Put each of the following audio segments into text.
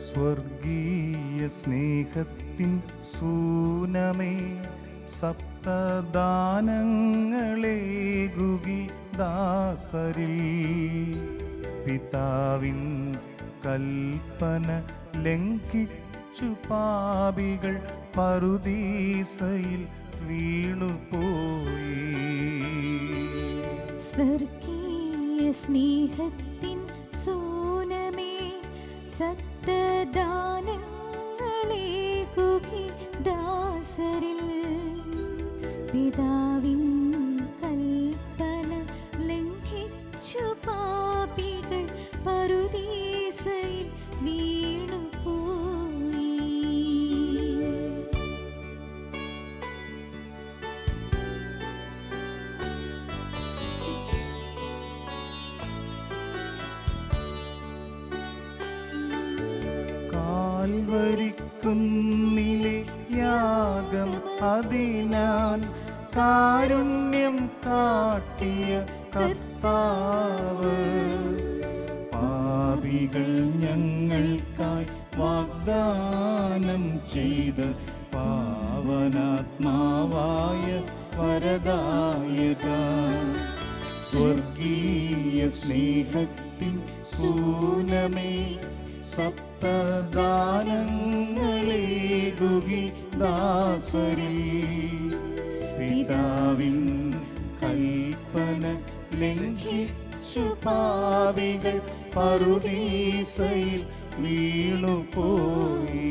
സ്വർഗീയ സ്നേഹത്തിൻ സൂനമേ സപ്തദാനങ്ങളേകുകി ദാസരിൽ പിതാവിൻ കൽപ്പന ലംഘിച്ചു പാപികൾ പറുദീസയിൽ വീണുപോയി. സ്വർഗീയ സ്നേഹത്തിൻ സൂനമേ സപ്തദാനങ്ങളേകുകി ദാസരിൽ പിതാവിൻ കൽപ്പന ലംഘിച്ചു പാപികൾ പറുദീസയിൽ വീണുപോയി. കാൽവരിക്കുന്നിലെ യാഗം അതിനാൽ കാരുണ്യം കാട്ടിയ കർത്താവ് പാപികൾ ഞങ്ങൾക്കായി വാഗ്ദാനം ചെയ്ത പാവനാത്മാവായ വരദായക. സ്വർഗീയ സ്നേഹത്തിൻ സൂനമേ സപ്തദാനങ്ങളേകുകി ദാസരിൽ പിതാവിൻ കൽപ്പന ലംഘിച്ചു പാപികൾ പറുദീസയിൽ വീണുപോയി.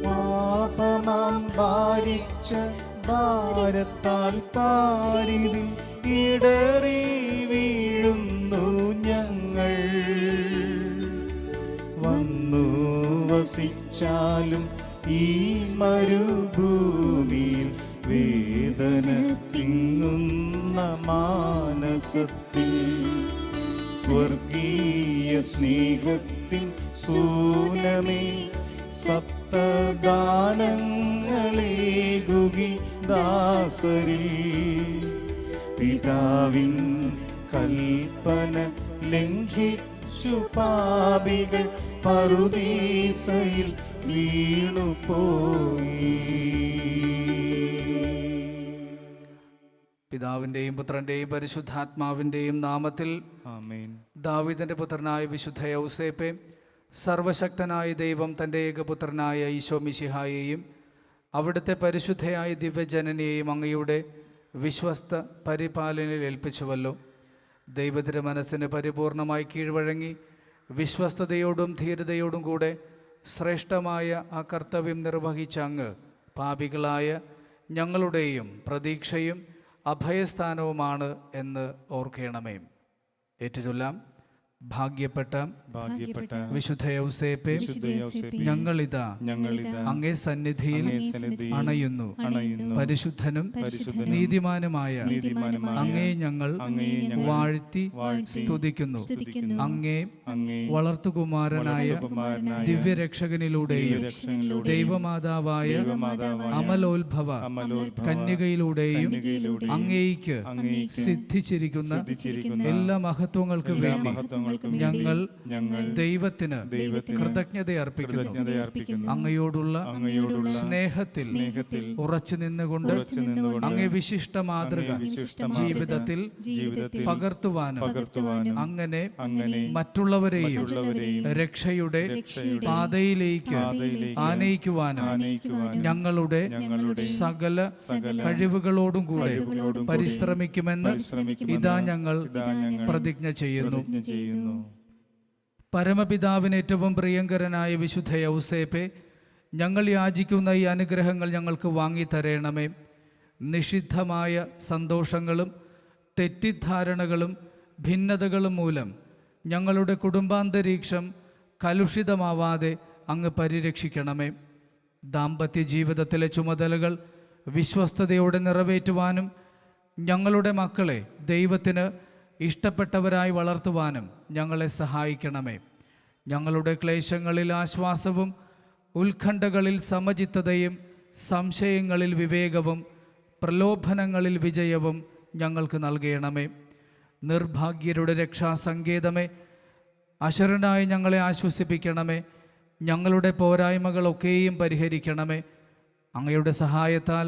പാപമാം ഭാരിച്ച ഭാരത്താൽ പാരിതിൽ ഇടറി വീഴുന്നു ഞങ്ങൾ. വന്നു വസിച്ചാലും ഈ മരുഭൂമിയിൽ വേദന തിങ്ങുന്ന മാനസത്തിൽ സ്വർഗീയ സ്നേഹത്തിൻ സൂനമേ സപ്തദാനങ്ങളേകുകി ദാസരിൽ പിതാവിൻ കൽപ്പന ലംഘിച്ചു പാപികൾ പറുദീസയിൽ വീണുപോയി. പിതാവിൻ്റെയും പുത്രൻ്റെയും പരിശുദ്ധാത്മാവിൻ്റെയും നാമത്തിൽ ആമേൻ. ദാവീദിൻ്റെ പുത്രനായ വിശുദ്ധ യൗസേപ്പെ, സർവശക്തനായ ദൈവം തൻ്റെ ഏകപുത്രനായ ഈശോ മിശിഹായെയും അവിടുത്തെ പരിശുദ്ധയായ ദിവ്യജനനിയെയും അങ്ങയുടെ വിശ്വസ്ത പരിപാലനയിൽ ഏൽപ്പിച്ചുവല്ലോ. ദൈവത്തിൻ്റെ മനസ്സിന് പരിപൂർണമായി കീഴ്വഴങ്ങി വിശ്വസ്തയോടും ധീരതയോടും കൂടെ ശ്രേഷ്ഠമായ ആ കർത്തവ്യം നിർവഹിച്ച അങ്ങ് പാപികളായ ഞങ്ങളുടെയും പ്രതീക്ഷയും അഭയസ്ഥാനവുമാണ് എന്ന് ഓർക്കണമേ. ഏറ്റുചൊല്ലാം. ഭാഗ്യപ്പെട്ട വിശുദ്ധ യൗസേപ്പെ, ഞങ്ങളിതാ അങ്ങേ സന്നിധിയിൽ അണയുന്നു. പരിശുദ്ധനും നീതിമാനുമായ അങ്ങേ ഞങ്ങൾ വാഴ്ത്തി സ്തുതിക്കുന്നു. അങ്ങേ വളർത്തുകുമാരനായ ദിവ്യരക്ഷകനിലൂടെയും ദൈവമാതാവായ അമലോത്ഭവ കന്യകയിലൂടെയും അങ്ങേയ്ക്ക് സിദ്ധിച്ചിരിക്കുന്ന എല്ലാ മഹത്വങ്ങൾക്ക് വേണ്ടി ഞങ്ങൾ ദൈവത്തിന് കൃതജ്ഞതയർപ്പിക്കുന്നു. അങ്ങയോടുള്ള സ്നേഹത്തിൽ ഉറച്ചു നിന്നുകൊണ്ട് അങ്ങേ വിശിഷ്ട മാതൃക ജീവിതത്തിൽ പകർത്തുവാനും അങ്ങനെ മറ്റുള്ളവരെയും രക്ഷയുടെ പാതയിലേക്ക് ആനയിക്കുവാനും ഞങ്ങളുടെ സകല കഴിവുകളോടും കൂടെ പരിശ്രമിക്കുമെന്ന് ഇതാ ഞങ്ങൾ പ്രതിജ്ഞ ചെയ്യുന്നു. പരമപിതാവിന് ഏറ്റവും പ്രിയങ്കരനായ വിശുദ്ധ യൗസേപ്പെ, ഞങ്ങൾ യാചിക്കുന്ന ഈ അനുഗ്രഹങ്ങൾ ഞങ്ങൾക്ക് വാങ്ങിത്തരണമേ. നിഷിദ്ധമായ സന്തോഷങ്ങളും തെറ്റിദ്ധാരണകളും ഭിന്നതകളും മൂലം ഞങ്ങളുടെ കുടുംബാന്തരീക്ഷം കലുഷിതമാവാതെ അങ്ങ് പരിരക്ഷിക്കണമേ. ദാമ്പത്യ ജീവിതത്തിലെ ചുമതലകൾ വിശ്വസ്തയോടെ നിറവേറ്റുവാനും ഞങ്ങളുടെ മക്കളെ ദൈവത്തിന് ഇഷ്ടപ്പെട്ടവരായി വളർത്തുവാനും ഞങ്ങളെ സഹായിക്കണമേ. ഞങ്ങളുടെ ക്ലേശങ്ങളിൽ ആശ്വാസവും ഉത്കണ്ഠകളിൽ സമചിത്തതയും സംശയങ്ങളിൽ വിവേകവും പ്രലോഭനങ്ങളിൽ വിജയവും ഞങ്ങൾക്ക് നൽകണമേ. നിർഭാഗ്യരുടെ രക്ഷാസങ്കേതമേ, അശരണായി ഞങ്ങളെ ആശ്വസിപ്പിക്കണമേ. ഞങ്ങളുടെ പോരായ്മകളൊക്കെയും പരിഹരിക്കണമേ. അങ്ങയുടെ സഹായത്താൽ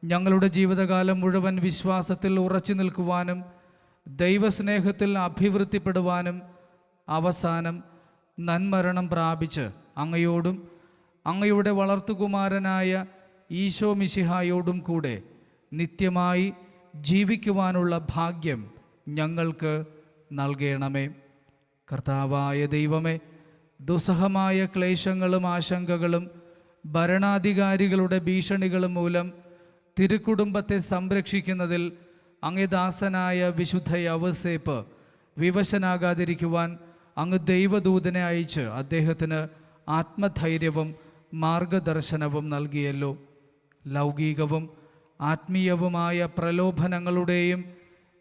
ഞങ്ങളുടെ ജീവിതകാലം മുഴുവൻ വിശ്വാസത്തിൽ ഉറച്ചു നിൽക്കുവാനും ദൈവസ്നേഹത്തിൽ അഭിവൃദ്ധിപ്പെടുവാനും അവസാനം നന്മരണം പ്രാപിച്ച് അങ്ങയോടും അങ്ങയുടെ വളർത്തുകുമാരനായ ഈശോ മിശിഹായോടും കൂടെ നിത്യമായി ജീവിക്കുവാനുള്ള ഭാഗ്യം ഞങ്ങൾക്ക് നൽകണമേ. കർത്താവായ ദൈവമേ, ദുസ്സഹമായ ക്ലേശങ്ങളും ആശങ്കകളും ഭരണാധികാരികളുടെ ഭീഷണികളും മൂലം തിരുക്കുടുംബത്തെ സംരക്ഷിക്കുന്നതിൽ അങ്ങേ ദാസനായ വിശുദ്ധ യൗസേപ്പ് വിവശനാകാതിരിക്കുവാൻ അങ്ങ് ദൈവദൂതനെ അയച്ച് അദ്ദേഹത്തിന് ആത്മധൈര്യവും മാർഗദർശനവും നൽകിയല്ലോ. ലൗകികവും ആത്മീയവുമായ പ്രലോഭനങ്ങളുടെയും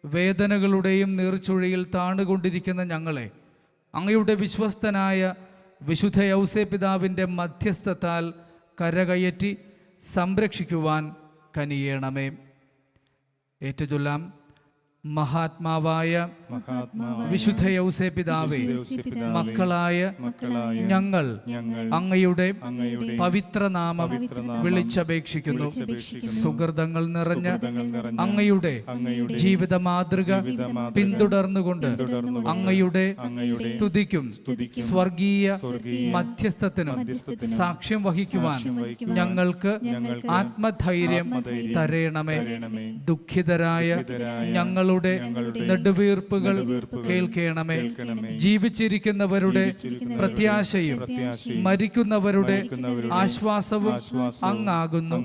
വേദനകളുടെയും നീർച്ചുഴിയിൽ താണുകൊണ്ടിരിക്കുന്ന ഞങ്ങളെ അങ്ങയുടെ വിശ്വസ്തനായ വിശുദ്ധ യൗസേപ്പിതാവിൻ്റെ മധ്യസ്ഥത്താൽ കരകയറ്റി സംരക്ഷിക്കുവാൻ കനിയേണമേ. ഏറ്റുചൊല്ലാം. മഹാത്മാവായ വിശുദ്ധ യൗസേപ്പിതാവേ, മക്കളായ ഞങ്ങൾ അങ്ങയുടെ പവിത്രനാമം വിളിച്ചപേക്ഷിക്കുന്നു. സുഹൃതങ്ങൾ നിറഞ്ഞ അങ്ങയുടെ ജീവിത മാതൃക പിന്തുടർന്നുകൊണ്ട് അങ്ങയുടെ സ്തുതിക്കും സ്വർഗീയ മധ്യസ്ഥത്തിനും സാക്ഷ്യം വഹിക്കുവാൻ ഞങ്ങൾക്ക് ആത്മധൈര്യം തരേണമേ. ദുഃഖിതരായ ഞങ്ങളുടെ നെടുവീർപ്പുകൾ കേൾക്കണമേ. ജീവിച്ചിരിക്കുന്നവരുടെ പ്രത്യാശയും മരിക്കുന്നവരുടെ ആശ്വാസവും അങ്ങാകുന്നു.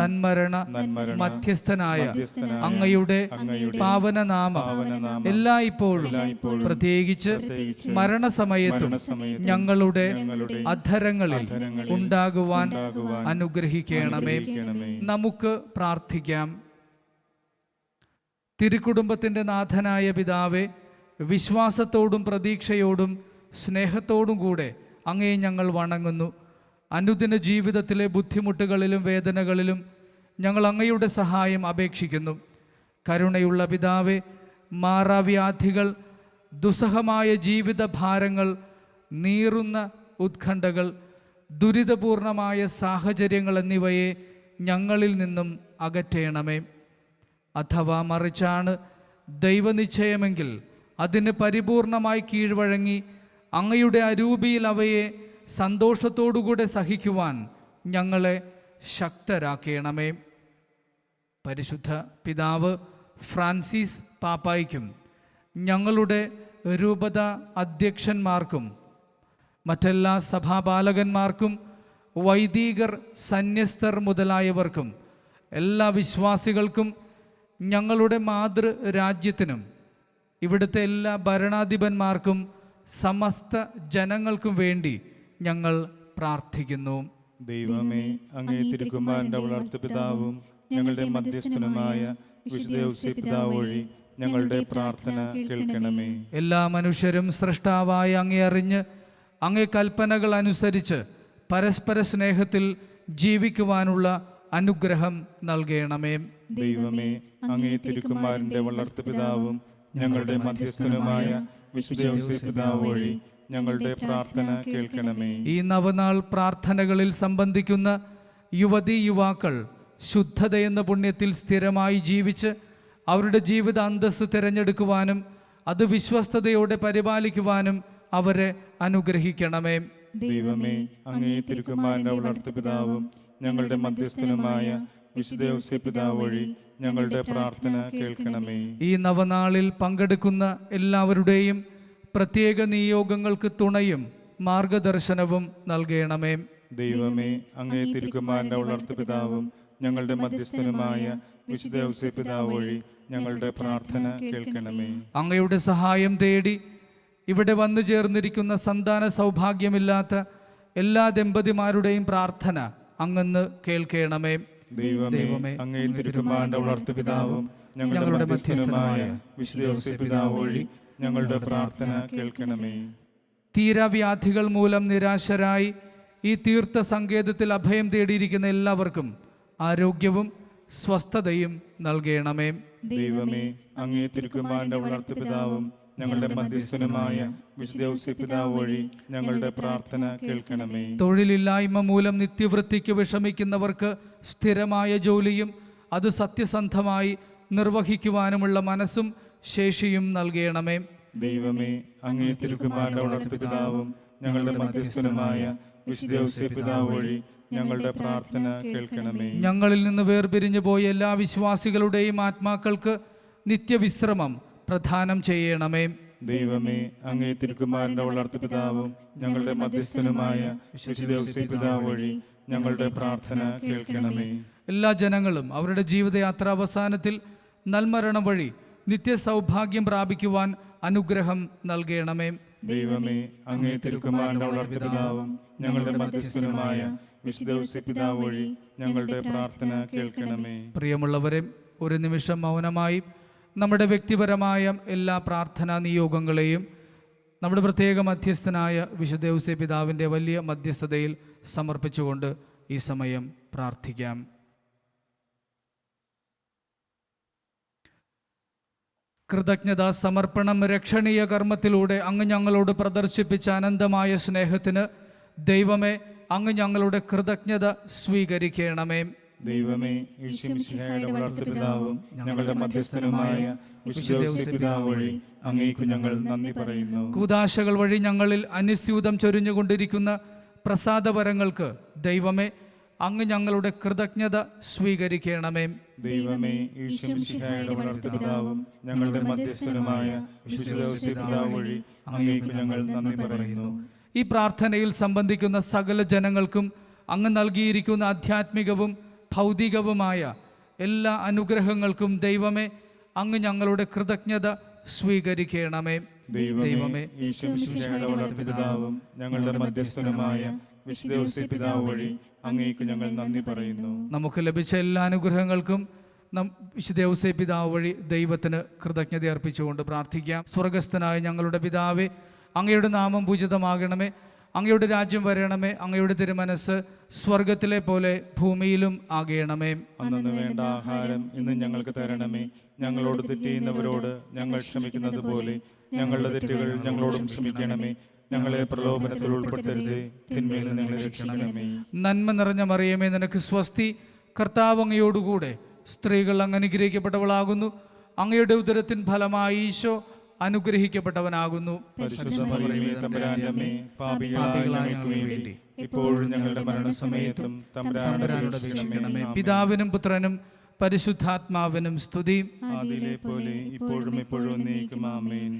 നന്മരണ മധ്യസ്ഥനായ അങ്ങയുടെ പാവനനാമം എല്ലായ്പ്പോഴും പ്രത്യേകിച്ച് മരണസമയത്തും ഞങ്ങളുടെ അധരങ്ങളിൽ ഉണ്ടാകുവാൻ അനുഗ്രഹിക്കണമേ. നമുക്ക് പ്രാർത്ഥിക്കാം. തിരുക്കുടുംബത്തിൻ്റെ നാഥനായ പിതാവേ, വിശ്വാസത്തോടും പ്രതീക്ഷയോടും സ്നേഹത്തോടും കൂടെ അങ്ങയെ ഞങ്ങൾ വണങ്ങുന്നു. അനുദിന ജീവിതത്തിലെ ബുദ്ധിമുട്ടുകളിലും വേദനകളിലും ഞങ്ങൾ അങ്ങയുടെ സഹായം അപേക്ഷിക്കുന്നു. കരുണയുള്ള പിതാവേ, മാറാവ്യാധികൾ, ദുസ്സഹമായ ജീവിത ഭാരങ്ങൾ, നീറുന്ന ഉത്കണ്ഠകൾ, ദുരിതപൂർണമായ സാഹചര്യങ്ങൾ എന്നിവയെ ഞങ്ങളിൽ നിന്നും അകറ്റേണമേ. അഥവാ മറിച്ചാണ് ദൈവനിശ്ചയമെങ്കിൽ അതിന് പരിപൂർണമായി കീഴ്വഴങ്ങി അങ്ങയുടെ അരൂപിയിൽ അവയെ സന്തോഷത്തോടുകൂടെ സഹിക്കുവാൻ ഞങ്ങളെ ശക്തരാക്കണമേ. പരിശുദ്ധ പിതാവ് ഫ്രാൻസിസ് പാപ്പായ്ക്കും ഞങ്ങളുടെ രൂപത അധ്യക്ഷന്മാർക്കും മറ്റെല്ലാ സഭാപാലകന്മാർക്കും വൈദികർ, സന്യസ്തർ മുതലായവർക്കും എല്ലാ വിശ്വാസികൾക്കും ഞങ്ങളുടെ മാതൃരാജ്യത്തിനും ഇവിടുത്തെ എല്ലാ ഭരണാധിപന്മാർക്കും സമസ്ത ജനങ്ങൾക്കും വേണ്ടി ഞങ്ങൾ പ്രാർത്ഥിക്കുന്നു. ദൈവമേ, അങ്ങേ തിരുക്കുമാരന്റെ വളർത്തുപിതാവും ഞങ്ങളുടെ മധ്യസ്ഥനുമായ വിശുദ്ധ യൗസേപ്പിതാവ് വഴി ഞങ്ങളുടെ പ്രാർത്ഥന കേൾക്കണമേ. എല്ലാ മനുഷ്യരും സൃഷ്ടാവായ അങ്ങേ അറിഞ്ഞ് അങ്ങേ കൽപ്പനകൾ അനുസരിച്ച് പരസ്പര സ്നേഹത്തിൽ ജീവിക്കുവാനുള്ള അനുഗ്രഹം നൽകണമേ. ദൈവമേ, അങ്ങേ തിരുക്കുമാരന്റെ വളർത്തുപിതാവും ഞങ്ങളുടെ മധ്യസ്ഥനുമായ വിശുദ്ധ യൗസേപ്പിതാവ് വഴി ഞങ്ങളുടെ പ്രാർത്ഥന കേൾക്കണമേ. ഈ നവനാൾ പ്രാർത്ഥനകളിൽ സംബന്ധിക്കുന്ന യുവതീ യുവാക്കൾ ശുദ്ധതയെന്ന പുണ്യത്തിൽ സ്ഥിരമായി ജീവിച്ച് അവരുടെ ജീവിത അന്തസ്സ് തിരഞ്ഞെടുക്കുവാനും അത് വിശ്വസ്തയോടെ പരിപാലിക്കുവാനും അവരെ അനുഗ്രഹിക്കണമേ. ദൈവമേ, അങ്ങേ തിരുക്കുമാരന്റെ വളർത്തുപിതാവും ഞങ്ങളുടെ മധ്യസ്ഥനുമായ വിശുദ്ധ യൗസേപ്പിതാവ് വഴി ഞങ്ങളുടെ പ്രാർത്ഥന കേൾക്കണമേ. ഈ നവനാളിൽ പങ്കെടുക്കുന്ന എല്ലാവരുടെയും പ്രത്യേക നിയോഗങ്ങൾക്ക് തുണയും മാർഗദർശനവും നൽകണമേ. ദൈവമേ, അങ്ങേ തിരുക്കുമാരന്റെ വളർത്തുപിതാവും ഞങ്ങളുടെ മധ്യസ്ഥനുമായ വിശുദ്ധ യൗസേപ്പിതാവ് വഴി ഞങ്ങളുടെ പ്രാർത്ഥന കേൾക്കണമേ. അങ്ങയുടെ സഹായം തേടി ഇവിടെ വന്നു ചേർന്നിരിക്കുന്ന സന്താന സൗഭാഗ്യമില്ലാത്ത എല്ലാ ദമ്പതിമാരുടെയും പ്രാർത്ഥന അങ്ങന്ന് കേൾക്കണമേ. ദൈവമേ, അങ്ങേ തിരുക്കുമാരന്റെ വളർത്തുപിതാവും ഞങ്ങളുടെ മധ്യസ്ഥനുമായ വിശുദ്ധ യൗസേപ്പിതാവ് വഴി ഞങ്ങളുടെ പ്രാർത്ഥന കേൾക്കണമേ. തീരാവ്യാധികൾ മൂലം നിരാശരായി ഈ തീർത്ഥ സങ്കേതത്തിൽ അഭയം തേടിയിരിക്കുന്ന എല്ലാവർക്കും ആരോഗ്യവും സ്വസ്ഥതയും നൽകണമേ. ദൈവമേ, അങ്ങേ തിരുക്കുമാരന്റെ വളർത്തു പിതാവും ഞങ്ങളുടെ മധ്യസ്ഥനുമായ വിശുദ്ധ ഔസേപ്പിതാവ് വഴി ഞങ്ങളുടെ പ്രാർത്ഥന കേൾക്കണമേ. തൊഴിലില്ലായ്മ മൂലം നിത്യവൃത്തിക്ക് വിഷമിക്കുന്നവർക്ക് സ്ഥിരമായ ജോലിയും അത് സത്യസന്ധമായി നിർവഹിക്കുവാനുമുള്ള മനസ്സും ശേഷിയും നൽകണമേ. ദൈവമേ, അങ്ങേ തിരുക്കുമാരന്റെ വളർത്തു പിതാവും ഞങ്ങളുടെ മധ്യസ്ഥനുമായ വിശുദ്ധ ഔസേപ്പിതാവ് വഴി ഞങ്ങളുടെ പ്രാർത്ഥന കേൾക്കണമേ. ഞങ്ങളിൽ നിന്ന് വേർപിരിഞ്ഞു പോയ എല്ലാ വിശ്വാസികളുടെയും ആത്മാക്കൾക്ക് നിത്യവിശ്രമം പ്രദാനം ചെയ്യണമേ. ദൈവമേ, അങ്ങേ തിരുക്കുമാരന്റെ വളർത്തു പിതാവും ഞങ്ങളുടെ മധ്യസ്ഥനുമായ വിശുദ്ധ ഔസേപ്പിതാവ് വഴി ഞങ്ങളുടെ പ്രാർത്ഥന കേൾക്കണമേ. എല്ലാ ജനങ്ങളും അവരുടെ ജീവിതയാത്ര അവസാനത്തിൽ നൽമരണം വഴി നിത്യസൗഭാഗ്യം പ്രാപിക്കുവാൻ അനുഗ്രഹം നൽകണമേ. ദൈവമേ, അങ്ങേ തിരുക്കുമാരന്റെ വളർത്തു പിതാവും ഞങ്ങളുടെ മധ്യസ്ഥനുമായ വിശുദ്ധ ഔസേപ്പിതാവ് വഴി ഞങ്ങളുടെ പ്രാർത്ഥന കേൾക്കണമേ. പ്രിയമുള്ളവരെ, ഒരു നിമിഷം മൗനമായി നമ്മുടെ വ്യക്തിപരമായ എല്ലാ പ്രാർത്ഥനാ നിയോഗങ്ങളെയും നമ്മുടെ പ്രത്യേക മധ്യസ്ഥനായ വിശുദ്ധ ഔസേപ്പിതാവിൻ്റെ വലിയ മധ്യസ്ഥതയിൽ സമർപ്പിച്ചുകൊണ്ട് ഈ സമയം പ്രാർത്ഥിക്കാം. കൃതജ്ഞതാ സമർപ്പണം രക്ഷണീയ കർമ്മത്തിലൂടെ അങ്ങ് ഞങ്ങളോട് പ്രദർശിപ്പിച്ച അനന്തമായ സ്നേഹത്തിന് ദൈവമേ, അങ്ങ് ഞങ്ങളുടെ കൃതജ്ഞത സ്വീകരിക്കണമേ. ദൈവമേ, ഈശോമിശിഹായുടെ വളർത്തു പിതാവും ഞങ്ങളുടെ മധ്യസ്ഥനുമായ വിശുദ്ധ ഔസേപ്പിതാവ് വഴി അങ്ങേക്കു ഞങ്ങൾ നന്ദി പറയുന്നു. കൂദാശകൾ വഴി ഞങ്ങളിൽ അനുസ്യൂതം ചൊരിഞ്ഞുകൊണ്ടിരിക്കുന്ന പ്രസാദവരങ്ങൾക്ക് ദൈവമേ, അങ്ങ് ഞങ്ങളുടെ കൃതജ്ഞത സ്വീകരിക്കണമേ. ദൈവമേ, ഈശോമിശിഹായുടെ വളർത്തു പിതാവും ഞങ്ങളുടെ മധ്യസ്ഥനുമായ വിശുദ്ധ ഔസേപ്പിതാവ് വഴി അങ്ങേക്കു ഞങ്ങൾ നന്ദി പറയുന്നു. ഈ പ്രാർത്ഥനയിൽ സംബന്ധിക്കുന്ന സകല ജനങ്ങൾക്കും അങ്ങ് നൽകിയിരിക്കുന്ന ആധ്യാത്മികവും ഭൗതികവുമായ എല്ലാ അനുഗ്രഹങ്ങൾക്കും ദൈവമേ, അങ്ങ് ഞങ്ങളുടെ കൃതജ്ഞത സ്വീകരിക്കണമേ. ദൈവമേ, ഈശോമിശിഹായുടെ വളർത്തു പിതാവും ഞങ്ങളുടെ മധ്യസ്ഥനുമായ വിശുദ്ധ ഔസേപ്പിതാവ് വഴി അങ്ങേക്കു ഞങ്ങൾ നന്ദി പറയുന്നു. നമുക്ക് ലഭിച്ച എല്ലാ അനുഗ്രഹങ്ങൾക്കും വിശുദ്ധ ഔസേപ്പിതാവ് വഴി ദൈവത്തിന് കൃതജ്ഞത അർപ്പിച്ചുകൊണ്ട് പ്രാർത്ഥിക്കാം. സ്വർഗസ്ഥനായ ഞങ്ങളുടെ പിതാവേ, അങ്ങയുടെ നാമം പൂജിതമാകണമേ. അങ്ങയുടെ രാജ്യം വരണമേ. അങ്ങയുടെ തിരുമനസ് സ്വർഗത്തിലെ പോലെ ഭൂമിയിലും ആകണമേ. അന്നു വേണ്ട ആഹാരം ഇന്ന് ഞങ്ങൾക്ക് തരണമേ. ഞങ്ങളോട് തെറ്റ് ചെയ്യുന്നവരോട് ഞങ്ങൾ ക്ഷമിക്കുന്നത് പോലെ ഞങ്ങളുടെ തെറ്റുകൾ ഞങ്ങളോടും ക്ഷമിക്കണമേ. ഞങ്ങളെ പ്രലോഭനത്തിൽ ഉൾപ്പെടുത്തരുതേ, തിന്മയിൽ നിന്ന് ഞങ്ങളെ രക്ഷിക്കണമേ. നന്മ നിറഞ്ഞ മറിയമേ, നിനക്ക് സ്വസ്തി. കർത്താവ് അങ്ങയോടുകൂടെ സ്ത്രീകൾ അങ്ങ് അനുഗ്രഹിക്കപ്പെട്ടവളാകുന്നു. അങ്ങയുടെ ഉദരത്തിൻ ഫലമായി ഈശോ അനുഗ്രഹിക്കപ്പെട്ടവനാകുന്നു. പരിശുദ്ധ മറിയമേ, തമ്പുരാന്റെ അമ്മേ, പാപികളായ ഞങ്ങൾക്ക് വേണ്ടി ഇപ്പോഴും ഞങ്ങളുടെ മരണസമയത്തും തമ്പുരാനോട് അപേക്ഷിക്കണമേ. പിതാവിനും പുത്രനും പരിശുദ്ധാത്മാവിനും സ്തുതി. ആദിയിലെ പോലെ ഇപ്പോഴും എപ്പോഴും എന്നേക്കും ആമേൻ.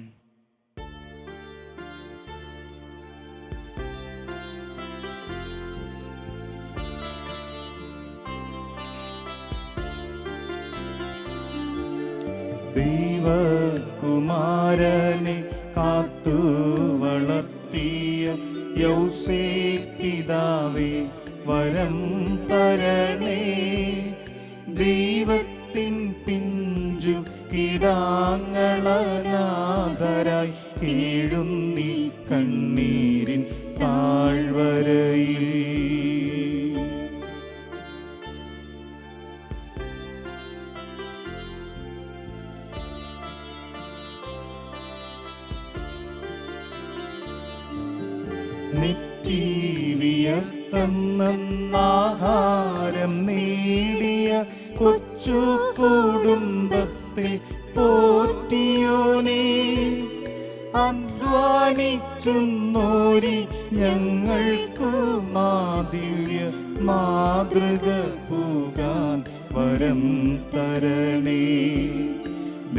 ദൈവകുമാരനെ കാത്തു വളർത്തിയ യൗസേപ്പിതാവേ, വരം തരണേ. ദൈവത്തിൻ പിഞ്ചു കിടാങ്ങളനാഥരായി കീഴുന്നി കണ്ണീരിൻ താഴ്വരയിൽ. നിത്യവിയർത്തന്നാഹാരം നേടിയ കൊച്ചു കുടുംബത്തെ പോറ്റിയോനേ, അധ്വാനിക്കുന്നോരി ഞങ്ങൾക്കു മാതൃക പൂകാൻ വരം തരണേ.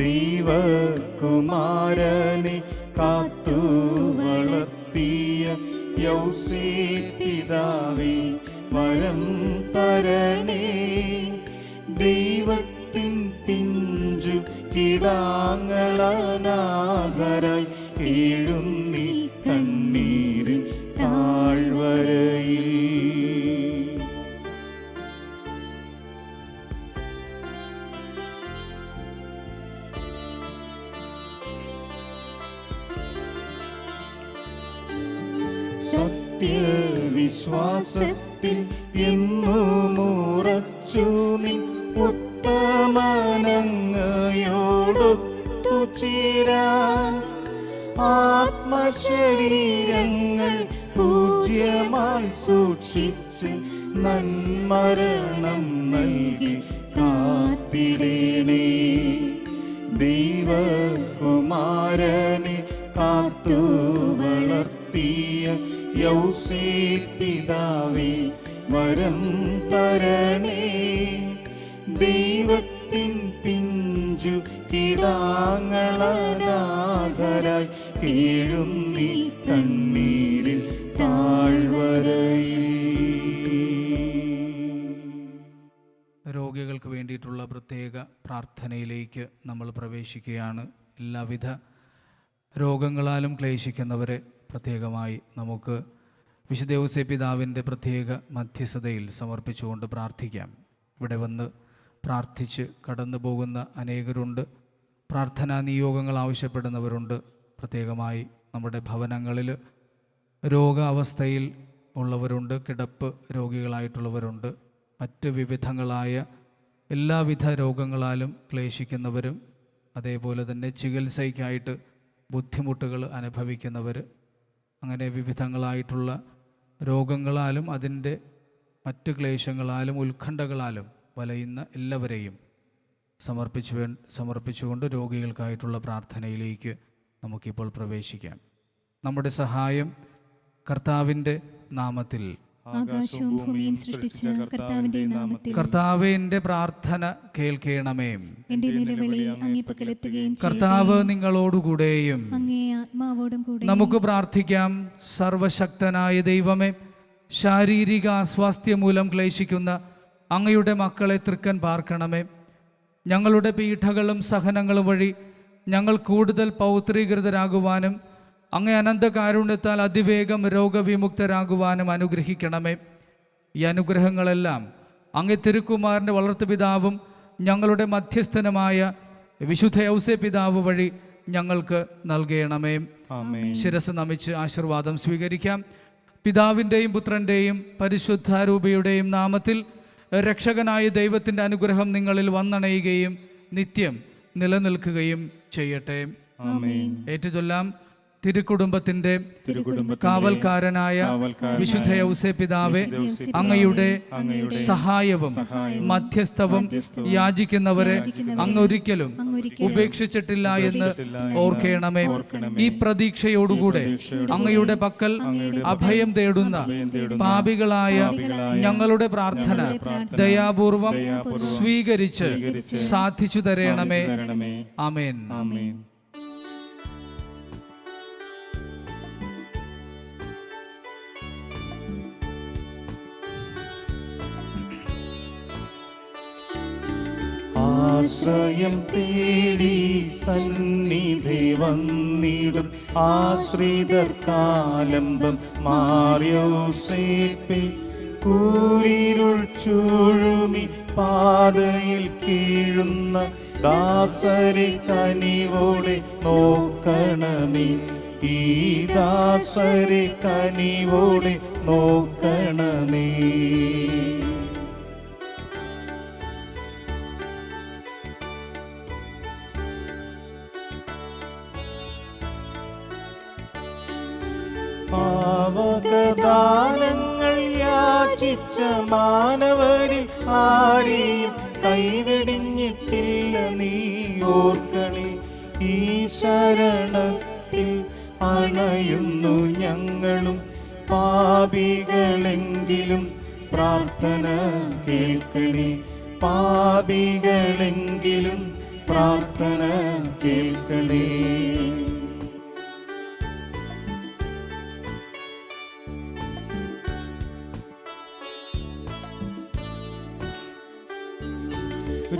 ദൈവകുമാരനെ കാത്തു വളർത്തിയ യൗസേപ്പിതാവേ, വരം തരണേ. ദൈവത്തിൻ പിഞ്ചു കിടാങ്ങളനാഥരായി കീഴുന്നി കണ്ണീരിൻ താഴ്വരയിൽ. വിശ്വാസത്തിൽ എന്നുമുറച്ചു നിൻ ഉത്തമനങ്ങയോടൊത്തു ചേരാൻ ആത്മശരീരങ്ങൾ പൂജ്യമായി സൂക്ഷിച്ച് നന്മരണം നൽകി കാത്തിടേണേ. ദൈവകുമാരനെ കാത്തു വളർത്തിയ യൗസേപ്പിതാവേ വരം തരണേ. ദൈവത്തിൻ പിഞ്ചു കിടാങ്ങളാദരായി കീഴുന്നീ കണ്ണീരിൽ താഴ്വരയിൽ. രോഗികൾക്ക് വേണ്ടിയിട്ടുള്ള പ്രത്യേക പ്രാർത്ഥനയിലേക്ക് നമ്മൾ പ്രവേശിക്കുകയാണ്. എല്ലാവിധ രോഗങ്ങളാലും ക്ലേശിക്കുന്നവരെ പ്രത്യേകമായി നമുക്ക് വിശുദ്ധ ഔസേപ്പിതാവിൻ്റെ പ്രത്യേക മധ്യസ്ഥതയിൽ സമർപ്പിച്ചുകൊണ്ട് പ്രാർത്ഥിക്കാം. ഇവിടെ വന്ന് പ്രാർത്ഥിച്ച് കടന്നു പോകുന്ന അനേകരുണ്ട്. പ്രാർത്ഥനാ നിയോഗങ്ങൾ ആവശ്യപ്പെടുന്നവരുണ്ട്. പ്രത്യേകമായി നമ്മുടെ ഭവനങ്ങളിൽ രോഗാവസ്ഥയിൽ ഉള്ളവരുണ്ട്, കിടപ്പ് രോഗികളായിട്ടുള്ളവരുണ്ട്, മറ്റ് വിവിധങ്ങളായ എല്ലാവിധ രോഗങ്ങളാലും ക്ലേശിക്കുന്നവരും അതേപോലെ തന്നെ ചികിത്സയ്ക്കായിട്ട് ബുദ്ധിമുട്ടുകൾ അനുഭവിക്കുന്നവർ, അങ്ങനെ വിവിധങ്ങളായിട്ടുള്ള രോഗങ്ങളാലും അതിൻ്റെ മറ്റ് ക്ലേശങ്ങളാലും ഉത്കണ്ഠകളാലും വലയുന്ന എല്ലാവരെയും സമർപ്പിച്ചുകൊണ്ട് രോഗികൾക്കായിട്ടുള്ള പ്രാർത്ഥനയിലേക്ക് നമുക്കിപ്പോൾ പ്രവേശിക്കാം. നമ്മുടെ സഹായം കർത്താവിൻ്റെ നാമത്തിൽ. ആകാശവും ഭൂമിയും സൃഷ്ടിച്ച കർത്താവിന്റെ നാമത്തിൽ. കർത്താവേ, എൻ്റെ പ്രാർത്ഥന കേൾക്കണമേ. എന്റെ നിലവിളി അങ്ങേ പക്കലെത്തുകയും കർത്താവ് നിങ്ങളോടുകൂടെയും അങ്ങേ ആത്മാവോടും കൂടെ. നമുക്ക് പ്രാർത്ഥിക്കാം. സർവശക്തനായ ദൈവമേ, ശാരീരിക അസ്വാസ്ഥ്യം മൂലം ക്ലേശിക്കുന്ന അങ്ങയുടെ മക്കളെ തൃക്കൻ പാർക്കണമേ. ഞങ്ങളുടെ പീഠകളും സഹനങ്ങളും വഴി ഞങ്ങൾ കൂടുതൽ പൗത്രീകൃതരാകുവാനും അങ്ങേ അനന്തകാരുണ്യത്താൽ അതിവേഗം രോഗവിമുക്തരാകുവാനും അനുഗ്രഹിക്കണമേ. ഈ അനുഗ്രഹങ്ങളെല്ലാം അങ്ങേ തിരുക്കുമാരൻ്റെ വളർത്തുപിതാവും ഞങ്ങളുടെ മധ്യസ്ഥനുമായ വിശുദ്ധ ഔസേപ്പിതാവ് വഴി ഞങ്ങൾക്ക് നൽകണമേ. ശിരസ് നമിച്ച് ആശീർവാദം സ്വീകരിക്കാം. പിതാവിൻ്റെയും പുത്രൻ്റെയും പരിശുദ്ധാരൂപിയുടെയും നാമത്തിൽ രക്ഷകനായ ദൈവത്തിൻ്റെ അനുഗ്രഹം നിങ്ങളിൽ വന്നണയുകയും നിത്യം നിലനിൽക്കുകയും ചെയ്യട്ടെ. ഏറ്റുചൊല്ലാം. തിരുക്കുടുംബത്തിന്റെ കാവൽക്കാരനായ വിശുദ്ധ ഔസേപ്പിതാവേ, അങ്ങയുടെ സഹായവും മധ്യസ്ഥവും യാചിക്കുന്നവരെ അങ്ങ് ഒരിക്കലും ഉപേക്ഷിച്ചിട്ടില്ല എന്ന് ഓർക്കണമേ. ഈ പ്രതീക്ഷയോടുകൂടെ അങ്ങയുടെ പക്കൽ അഭയം തേടുന്ന പാപികളായ ഞങ്ങളുടെ പ്രാർത്ഥന ദയാപൂർവം സ്വീകരിച്ച് സാധിച്ചു തരണമേ. ആമേൻ. ആശ്രയം തേടി സന്നിധി വന്നിടും ആശ്രിതർക്കാലംബം മാറിയോസേപ്പേ, കൂരിരുൾ ചൂഴുമി പാതയിൽ കീഴുന്ന ദാസരെ കനിവോടെ നോക്കണമേ. ഈ ദാസരെ കനിവോടെ നോക്കണമേ. പാവകദാനങ്ങൾ യാചിച്ച മാനവരിൽ ആരെയും കൈവെടിഞ്ഞിട്ടില്ല നീ ഓർക്കണേ. ഈ ശരണത്തിൽ അണയുന്നു ഞങ്ങളും പാപികളെങ്കിലും പ്രാർത്ഥന കേൾക്കണേ. പാപികളെങ്കിലും പ്രാർത്ഥന കേൾക്കണേ.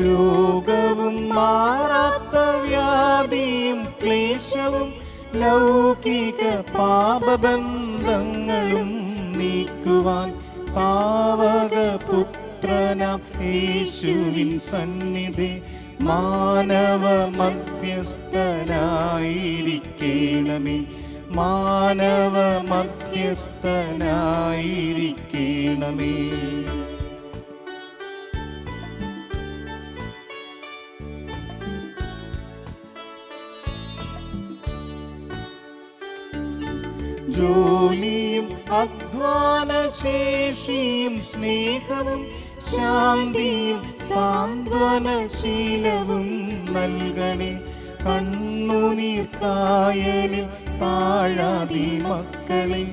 രോഗവും മാറാത്ത വ്യാധിയും ക്ലേശവും ലൗകിക പാപബന്ധങ്ങളും നീക്കുവാൻ പാവകപുത്രനാം യേശുവിൻ സന്നിധി മാനവ മധ്യസ്ഥനായിരിക്കണമേ. മാനവ മധ്യസ്ഥനായിരിക്കണമേ. ജോലിയും അധ്വാനശേഷിയും സ്നേഹവും ശാന്തിയും സാന്ത്വനശീലവും നൽകണേ. കണ്ണുനീർക്കായലിൽ താഴാതി മക്കളെ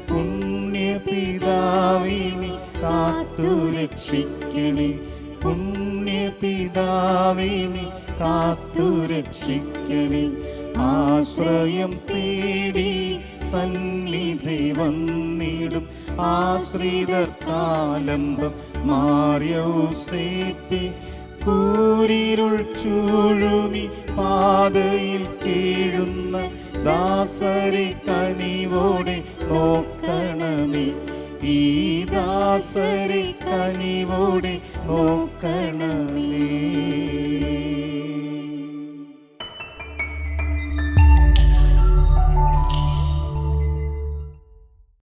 പുണ്യപിതാവേ നീ കാത്തുരക്ഷിക്കണേ. പുണ്യപിതാവേ നീ കാത്തുരക്ഷിക്കണേ. ആശ്രയം തേടി സന്നിധി വന്നിടും ആശ്രിതർക്കാലംബം മാർയൗസേപ്പേ. കൂരിരുൾ ചൂഴുമി പാതയിൽ കീഴുന്ന ദാസരെ കനിവോടെ നോക്കണമേ. ഈ ദാസരെ കനിവോടെ നോക്കണമേ.